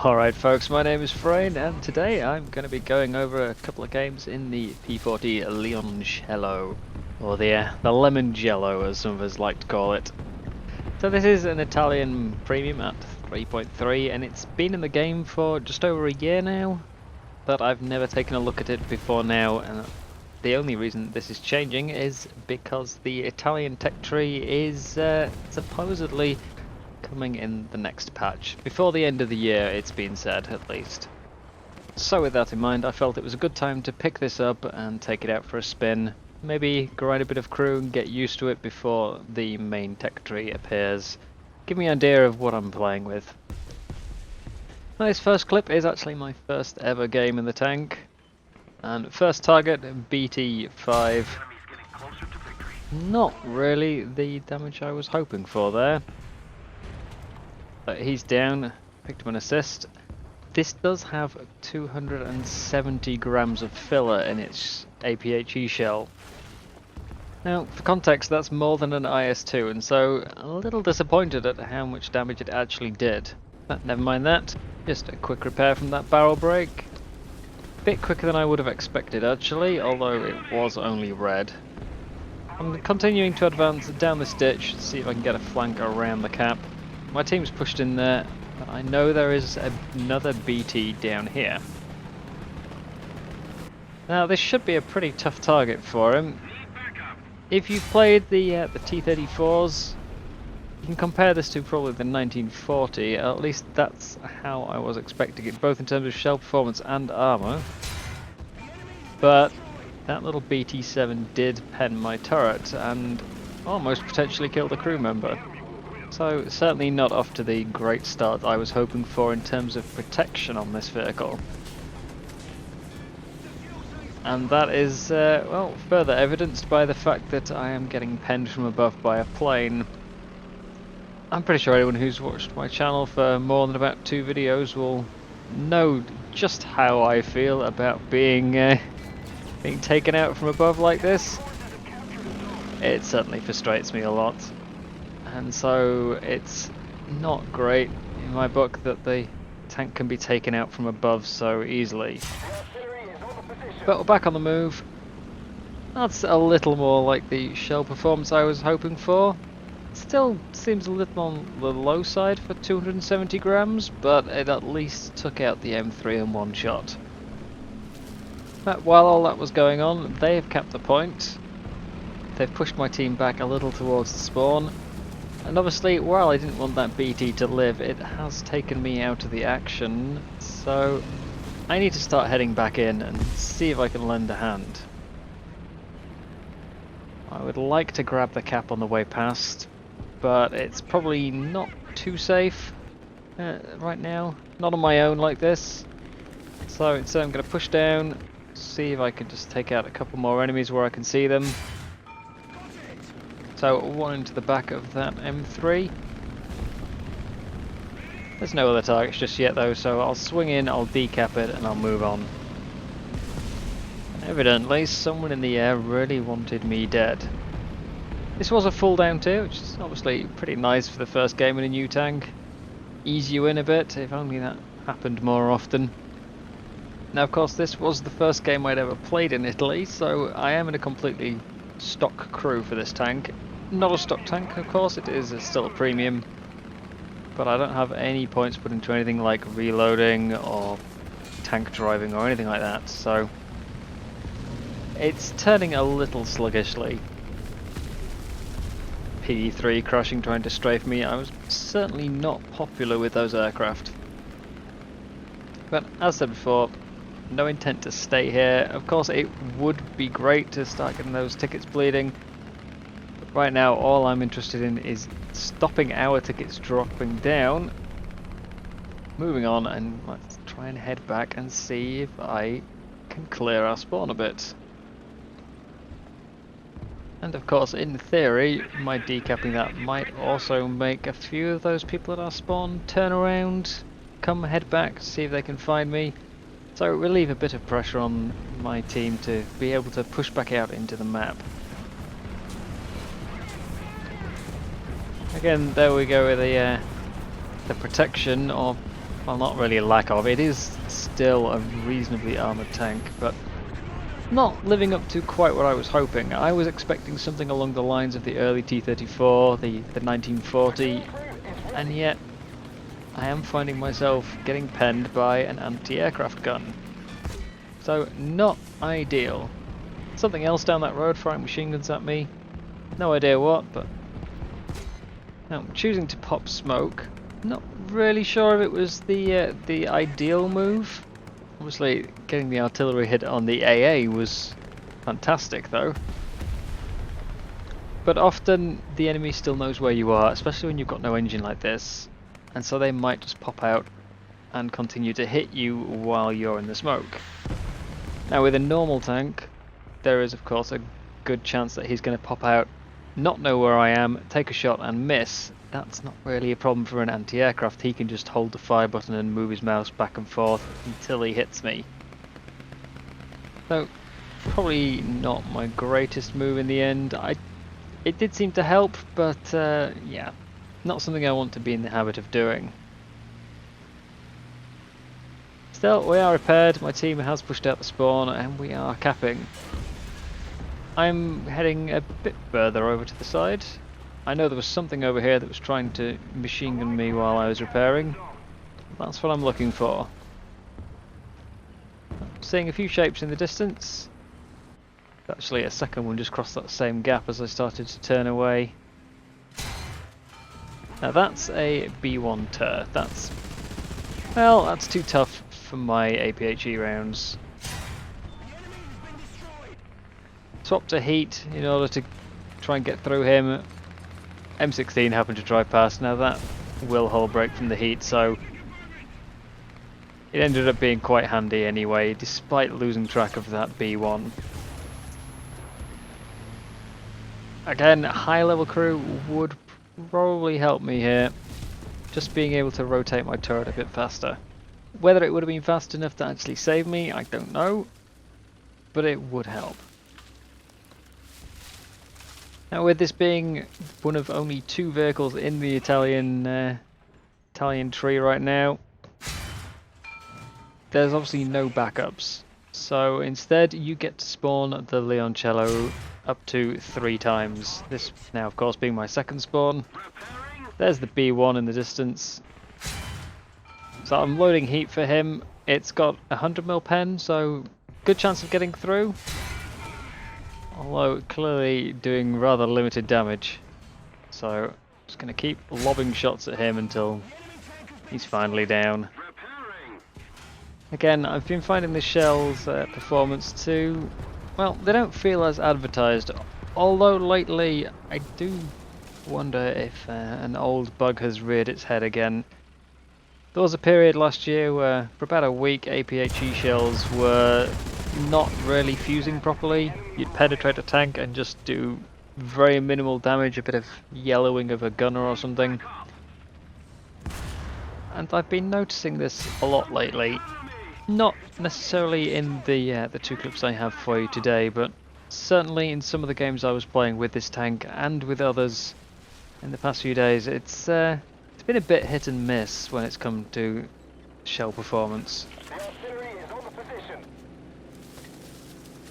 Alright folks, my name is Freyn and today I'm going to be going over a couple of games in the P-40 Leoncello, or the lemon jello as some of us like to call it. So this is an Italian premium at 3.3 and it's been in the game for just over a year now, but I've never taken a look at it before now, and the only reason this is changing is because the Italian tech tree is supposedly coming in the next patch. Before the end of the year, it's been said, at least. So with that in mind, I felt it was a good time to pick this up and take it out for a spin. Maybe grind a bit of crew and get used to it before the main tech tree appears. Give me an idea of what I'm playing with. Now, this first clip is actually my first ever game in the tank. And first target, BT5. Not really the damage I was hoping for there. But he's down, picked up an assist. This does have 270 grams of filler in its APHE shell. Now, for context, that's more than an IS-2, and so a little disappointed at how much damage it actually did. But never mind that, just a quick repair from that barrel break. Bit quicker than I would have expected actually, although it was only red. I'm continuing to advance down this ditch to see if I can get a flank around the cap. My team's pushed in there, but I know there is another BT down here. Now this should be a pretty tough target for him. If you've played the T-34s, you can compare this to probably the 1940, at least that's how I was expecting it, both in terms of shell performance and armour. But that little BT-7 did pen my turret and almost potentially killed a crew member. So certainly not off to the great start I was hoping for in terms of protection on this vehicle. And that is, well, further evidenced by the fact that I am getting penned from above by a plane. I'm pretty sure anyone who's watched my channel for more than about 2 videos will know just how I feel about being taken out from above like this. It certainly frustrates me a lot. And so it's not great in my book that the tank can be taken out from above so easily. But we're back on the move. That's a little more like the shell performance I was hoping for. Still seems a little on the low side for 270 grams, but it at least took out the M3 in one shot. But while all that was going on, they have capped the point. They've pushed my team back a little towards the spawn. And obviously, while I didn't want that BT to live, it has taken me out of the action, so I need to start heading back in and see if I can lend a hand. I would like to grab the cap on the way past, but it's probably not too safe right now, not on my own like this. So instead I'm going to push down, see if I can just take out a couple more enemies where I can see them. So one into the back of that M3. There's no other targets just yet though, so I'll swing in, I'll decap it, and I'll move on. Evidently, someone in the air really wanted me dead. This was a full down too, which is obviously pretty nice for the first game in a new tank. Ease you in a bit, if only that happened more often. Now of course this was the first game I'd ever played in Italy, so I am in a completely stock crew for this tank. Not a stock tank, of course, it is still a premium, but I don't have any points put into anything like reloading or tank driving or anything like that, so it's turning a little sluggishly. PD3 crashing trying to strafe me. I was certainly not popular with those aircraft. But as said before, no intent to stay here. Of course it would be great to start getting those tickets bleeding. But right now all I'm interested in is stopping our tickets dropping down. Moving on, and let's try and head back and see if I can clear our spawn a bit. And of course, in theory, my decapping that might also make a few of those people at our spawn turn around, come head back, see if they can find me. So relieve a bit of pressure on my team to be able to push back out into the map. Again, there we go with the protection of well, not really a lack of, it is still a reasonably armoured tank, but not living up to quite what I was hoping. I was expecting something along the lines of the early T-34, the 1940, and yet I am finding myself getting penned by an anti-aircraft gun. So, not ideal. Something else down that road firing machine guns at me. No idea what, but now I'm choosing to pop smoke. Not really sure if it was the ideal move. Obviously, getting the artillery hit on the AA was fantastic, though. But often the enemy still knows where you are, especially when you've got no engine like this, and so they might just pop out and continue to hit you while you're in the smoke. Now, with a normal tank, there is of course a good chance that he's going to pop out, not know where I am, take a shot and miss. That's not really a problem for an anti-aircraft. He can just hold the fire button and move his mouse back and forth until he hits me. So, probably not my greatest move in the end. It did seem to help, but yeah, not something I want to be in the habit of doing. Still, we are repaired, my team has pushed out the spawn, and we are capping. I'm heading a bit further over to the side. I know there was something over here that was trying to machine gun me while I was repairing. That's what I'm looking for. Seeing a few shapes in the distance. Actually, a second one just crossed that same gap as I started to turn away. Now that's a B1 turret. That's too tough for my APHE rounds. Swap to heat in order to try and get through him. M16 happened to drive past. Now that will hull break from the heat, so it ended up being quite handy anyway, despite losing track of that B1. Again, high level crew would probably help me here, just being able to rotate my turret a bit faster. Whether it would have been fast enough to actually save me, I don't know, but it would help. Now, with this being one of only 2 vehicles in the Italian tree right now, there's obviously no backups. So instead, you get to spawn the Leoncello up to 3 times. This now, of course, being my second spawn. There's the B1 in the distance. So I'm loading heat for him. It's got a 100mm pen, so good chance of getting through. Although clearly doing rather limited damage. So just going to keep lobbing shots at him until he's finally down. Again, I've been finding the shell's performance too, well, they don't feel as advertised. Although lately I do wonder if an old bug has reared its head again. There was a period last year where for about a week APHE shells were not really fusing properly. You'd penetrate a tank and just do very minimal damage, a bit of yellowing of a gunner or something. And I've been noticing this a lot lately. Not necessarily in the 2 clips I have for you today, but certainly in some of the games I was playing with this tank and with others in the past few days. It's been a bit hit and miss when it's come to shell performance.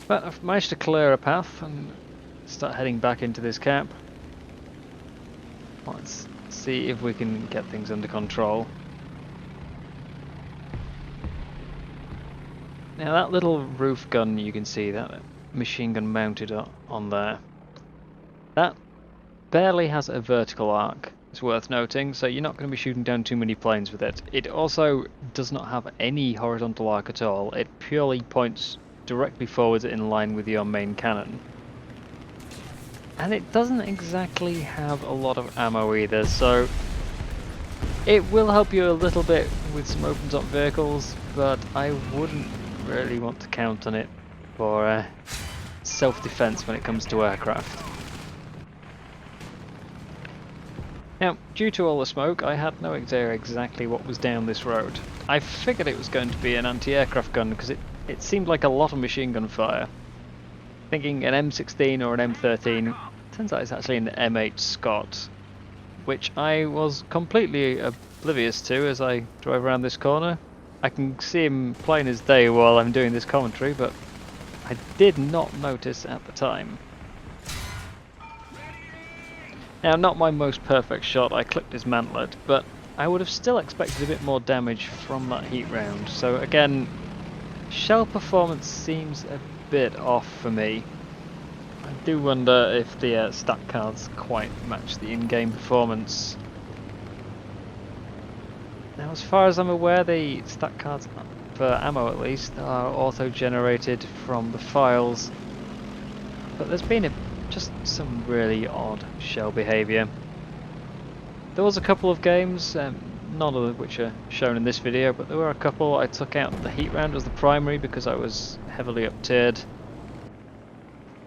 But I've managed to clear a path and start heading back into this cap. Let's see if we can get things under control. Now that little roof gun you can see, that machine gun mounted on there, that barely has a vertical arc. It's worth noting, so you're not going to be shooting down too many planes with it. It also does not have any horizontal arc at all. It purely points directly forwards in line with your main cannon. And it doesn't exactly have a lot of ammo either, so it will help you a little bit with some open top vehicles, but I wouldn't really want to count on it for self-defense when it comes to aircraft. Now, due to all the smoke, I had no idea exactly what was down this road. I figured it was going to be an anti-aircraft gun because it seemed like a lot of machine gun fire. Thinking an M16 or an M13, turns out it's actually an M8 Scott, which I was completely oblivious to as I drive around this corner. I can see him plain as day while I'm doing this commentary, but I did not notice at the time. Now, not my most perfect shot, I clipped his mantlet, but I would have still expected a bit more damage from that heat round. So again, shell performance seems a bit off for me. I do wonder if the stat cards quite match the in-game performance. Now, as far as I'm aware, the stat cards, for ammo at least, are auto-generated from the files. But there's been just some really odd shell behaviour. There was a couple of games, none of which are shown in this video, but there were a couple I took out the heat round as the primary because I was heavily up-tiered.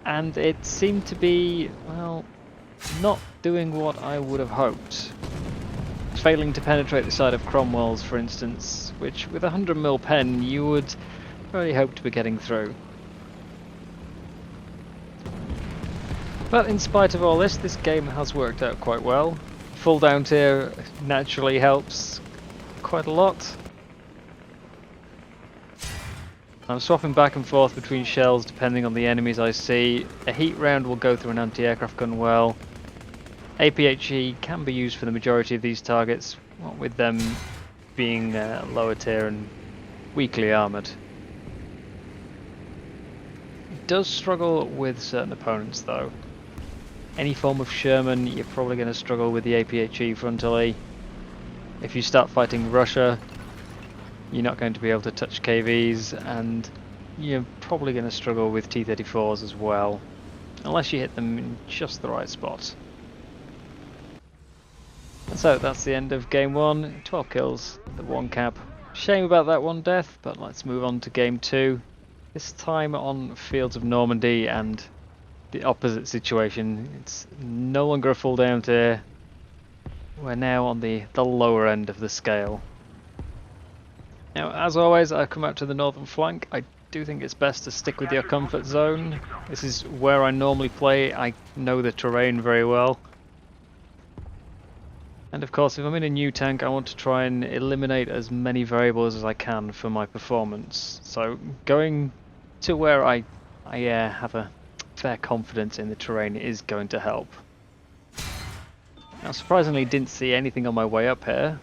And it seemed to be, well, not doing what I would have hoped. Failing to penetrate the side of Cromwell's, for instance, which with a 100mm pen you would really hope to be getting through. But in spite of all this game has worked out quite well. Full down tier naturally helps quite a lot. I'm swapping back and forth between shells depending on the enemies I see. A heat round will go through an anti-aircraft gun well. APHE can be used for the majority of these targets, what with them being lower tier and weakly armoured. It does struggle with certain opponents though. Any form of Sherman, you're probably going to struggle with the APHE frontally. If you start fighting Russia, you're not going to be able to touch KVs, and you're probably going to struggle with T-34s as well, unless you hit them in just the right spot. So that's the end of game 1, 12 kills, the 1 cap. Shame about that 1 death, but let's move on to game 2. This time on Fields of Normandy and the opposite situation. It's no longer a full down tier. We're now on the lower end of the scale. Now, as always, I come out to the northern flank. I do think it's best to stick with your comfort zone. This is where I normally play. I know the terrain very well. And of course, if I'm in a new tank, I want to try and eliminate as many variables as I can for my performance. So going to where I have a fair confidence in the terrain is going to help. Now, surprisingly, didn't see anything on my way up here.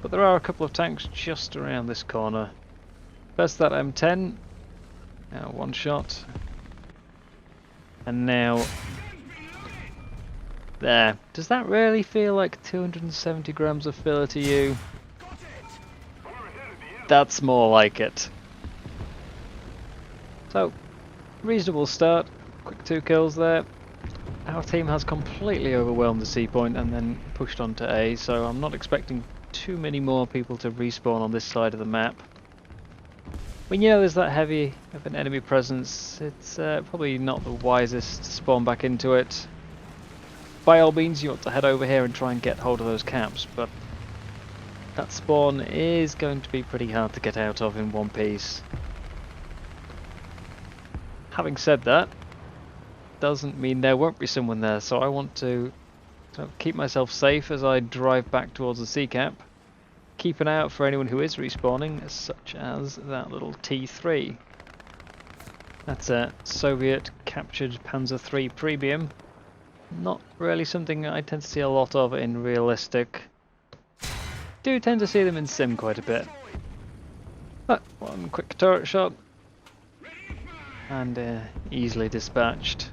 But there are a couple of tanks just around this corner. First that M10, now 1 shot, and now there. Does that really feel like 270 grams of filler to you? That's more like it. So, reasonable start, quick 2 kills there. Our team has completely overwhelmed the C point and then pushed on to A, so I'm not expecting too many more people to respawn on this side of the map. When you know there's that heavy of an enemy presence, it's probably not the wisest to spawn back into it. By all means, you want to head over here and try and get hold of those caps, but that spawn is going to be pretty hard to get out of in one piece. Having said that, doesn't mean there won't be someone there, so I want to keep myself safe as I drive back towards the C cap. Keep an eye out for anyone who is respawning, such as that little T3. That's a Soviet captured Panzer III Premium. Not really something I tend to see a lot of in realistic. Do tend to see them in sim quite a bit. But 1 quick turret shot and easily dispatched.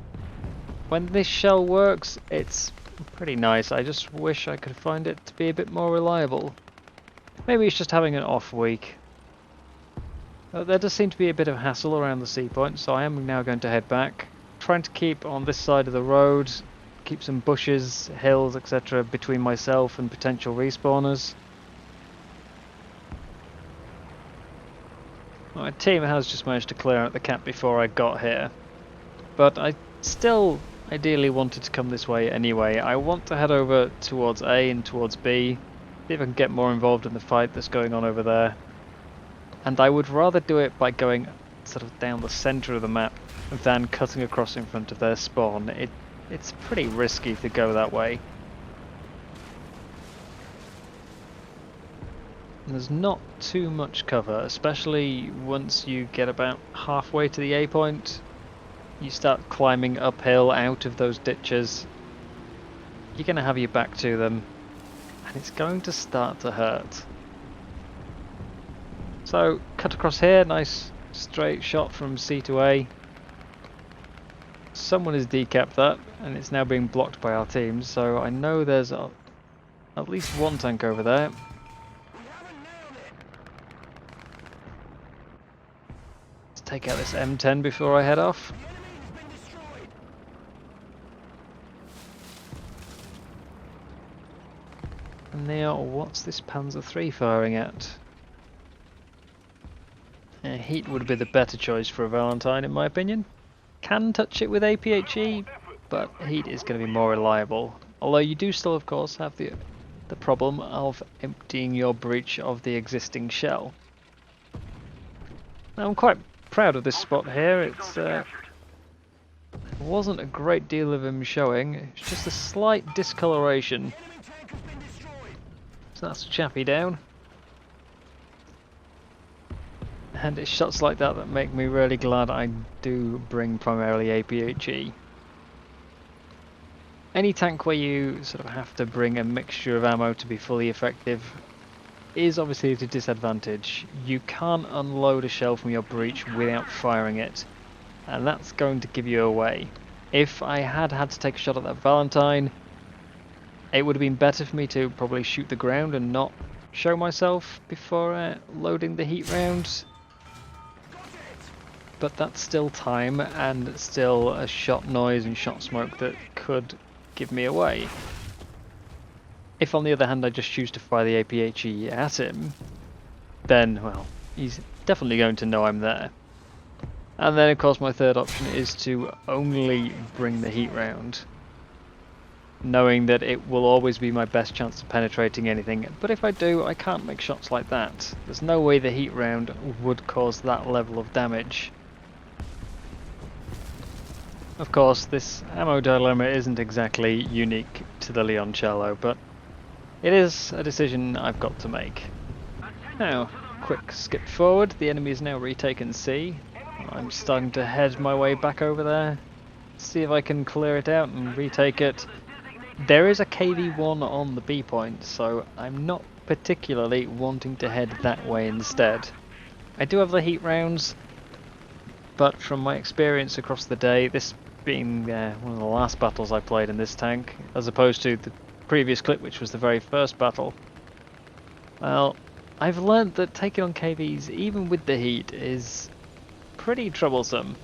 When this shell works, it's pretty nice. I just wish I could find it to be a bit more reliable. Maybe it's just having an off week. There does seem to be a bit of hassle around the C point, so I am now going to head back. Trying to keep on this side of the road, keep some bushes, hills, etc. between myself and potential respawners. My team has just managed to clear out the cap before I got here, but I still ideally wanted to come this way anyway. I want to head over towards A and towards B, see if I can get more involved in the fight that's going on over there. And I would rather do it by going sort of down the centre of the map than cutting across in front of their spawn. It's pretty risky to go that way. There's not too much cover, especially once you get about halfway to the A point. You start climbing uphill out of those ditches. You're going to have your back to them, and it's going to start to hurt. So, cut across here, nice straight shot from C to A. Someone has decapped that, and it's now being blocked by our team, so I know there's at least one tank over there. Let's take out this M10 before I head off. And now, what's this Panzer III firing at? Heat would be the better choice for a Valentine, in my opinion. Can touch it with APHE, but heat is going to be more reliable. Although you do still, of course, have the problem of emptying your breech of the existing shell. Now, I'm quite proud of this spot here. It's wasn't a great deal of him showing. It's just a slight discoloration. So that's a chappy down. And it's shots like that that make me really glad I do bring primarily APHE. Any tank where you sort of have to bring a mixture of ammo to be fully effective is obviously at a disadvantage. You can't unload a shell from your breech without firing it, and that's going to give you away. If I had to take a shot at that Valentine, it would have been better for me to probably shoot the ground and not show myself before loading the heat rounds. But that's still time and still a shot noise and shot smoke that could give me away. If on the other hand I just choose to fire the APHE at him, then, well, he's definitely going to know I'm there. And then of course my third option is to only bring the heat round, knowing that it will always be my best chance of penetrating anything. But if I do, I can't make shots like that. There's no way the heat round would cause that level of damage. Of course, this ammo dilemma isn't exactly unique to the Leoncello, but it is a decision I've got to make. Now, quick skip forward. The enemy has now retaken C. I'm starting to head my way back over there, see if I can clear it out and retake it. There is a KV-1 on the B point, so I'm not particularly wanting to head that way instead. I do have the heat rounds, but from my experience across the day, this being one of the last battles I played in this tank, as opposed to the previous clip, which was the very first battle, well, I've learnt that taking on KVs, even with the heat, is pretty troublesome.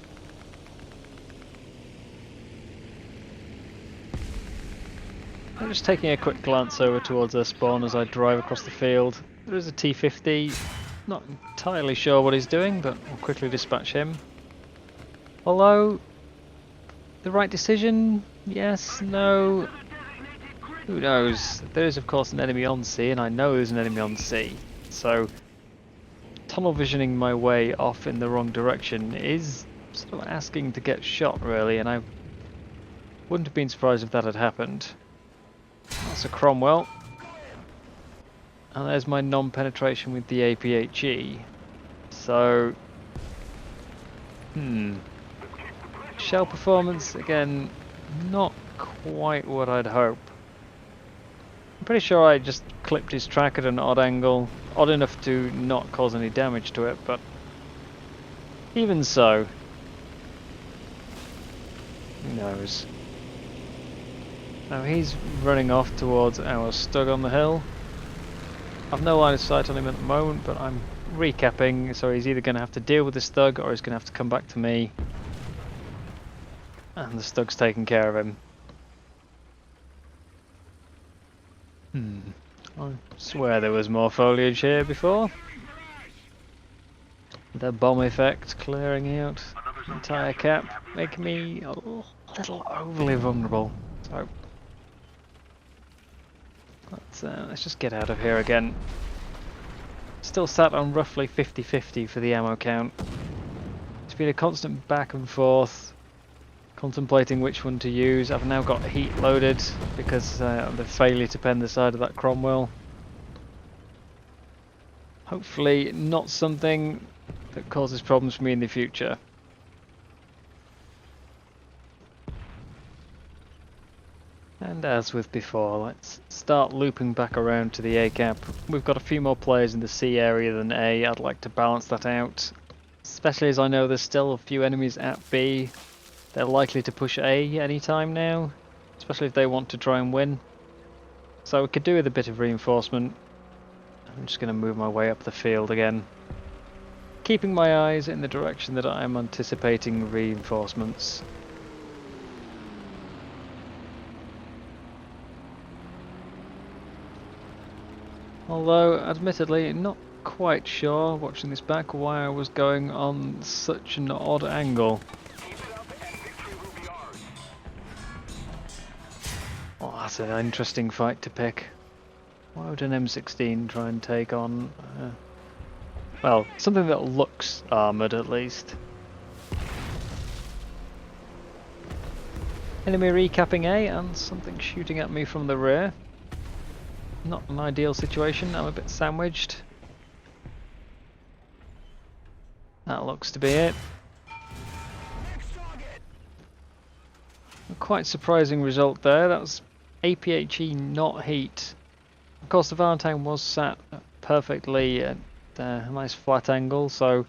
I'm just taking a quick glance over towards their spawn as I drive across the field. There is a T-50, not entirely sure what he's doing, but I'll quickly dispatch him. Although, the right decision? Yes, no, who knows? There is of course an enemy on C, and I know there's an enemy on C, so tunnel visioning my way off in the wrong direction is sort of asking to get shot really, and I wouldn't have been surprised if that had happened. That's a Cromwell. And there's my non-penetration with the APHE. So, shell performance, again, not quite what I'd hope. I'm pretty sure I just clipped his track at an odd angle, odd enough to not cause any damage to it, but even so, who knows. Now he's running off towards our Stug on the hill. I've no line of sight on him at the moment, but I'm recapping, so he's either going to have to deal with the Stug or he's going to have to come back to me. And the Stug's taking care of him. I swear there was more foliage here before. The bomb effect clearing out the entire cap, making me a little overly vulnerable. So let's just get out of here again. Still sat on roughly 50-50 for the ammo count. It's been a constant back and forth, contemplating which one to use. I've now got heat loaded because of the failure to pen the side of that Cromwell. Hopefully not something that causes problems for me in the future. And as with before, let's start looping back around to the A camp. We've got a few more players in the C area than A. I'd like to balance that out, especially as I know there's still a few enemies at B. They're likely to push A anytime now, especially if they want to try and win. So we could do with a bit of reinforcement. I'm just going to move my way up the field again, keeping my eyes in the direction that I'm anticipating reinforcements. Although, admittedly, not quite sure, watching this back, why I was going on such an odd angle. Oh, that's an interesting fight to pick. Why would an M16 try and take on... well, something that looks armoured at least. Enemy recapping A and something shooting at me from the rear. Not an ideal situation, I'm a bit sandwiched. That looks to be it. A quite surprising result there, that was APHE not heat. Of course the Valentine was sat perfectly at a nice flat angle, so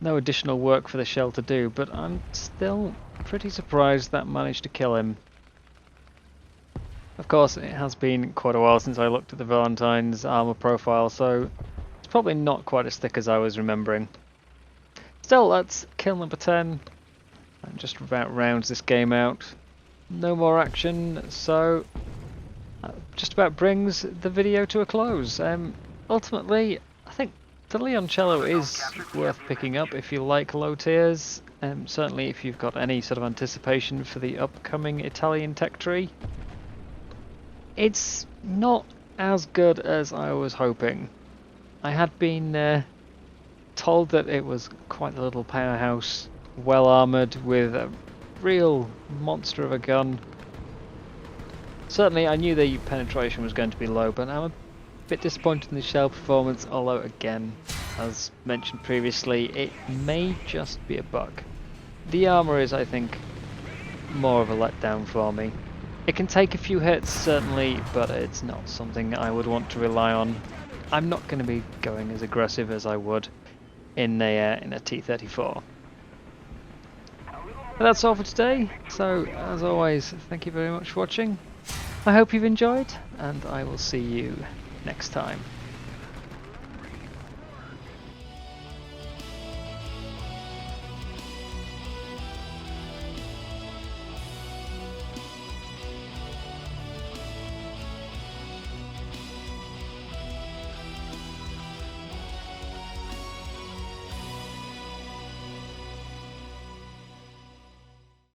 no additional work for the shell to do, but I'm still pretty surprised that managed to kill him. Of course, it has been quite a while since I looked at the Valentine's armour profile, so it's probably not quite as thick as I was remembering. Still, that's kill number 10. That just about rounds this game out. No more action, so that just about brings the video to a close. Ultimately, I think the Leoncello is worth picking up if you like low tiers. Certainly if you've got any sort of anticipation for the upcoming Italian tech tree. It's not as good as I was hoping. I had been told that it was quite a little powerhouse, well armoured with a real monster of a gun. Certainly I knew the penetration was going to be low, but I'm a bit disappointed in the shell performance, although again, as mentioned previously, it may just be a bug. The armour is, I think, more of a letdown for me. It can take a few hits, certainly, but it's not something I would want to rely on. I'm not going to be going as aggressive as I would in a T-34. But that's all for today, so as always, thank you very much for watching. I hope you've enjoyed, and I will see you next time.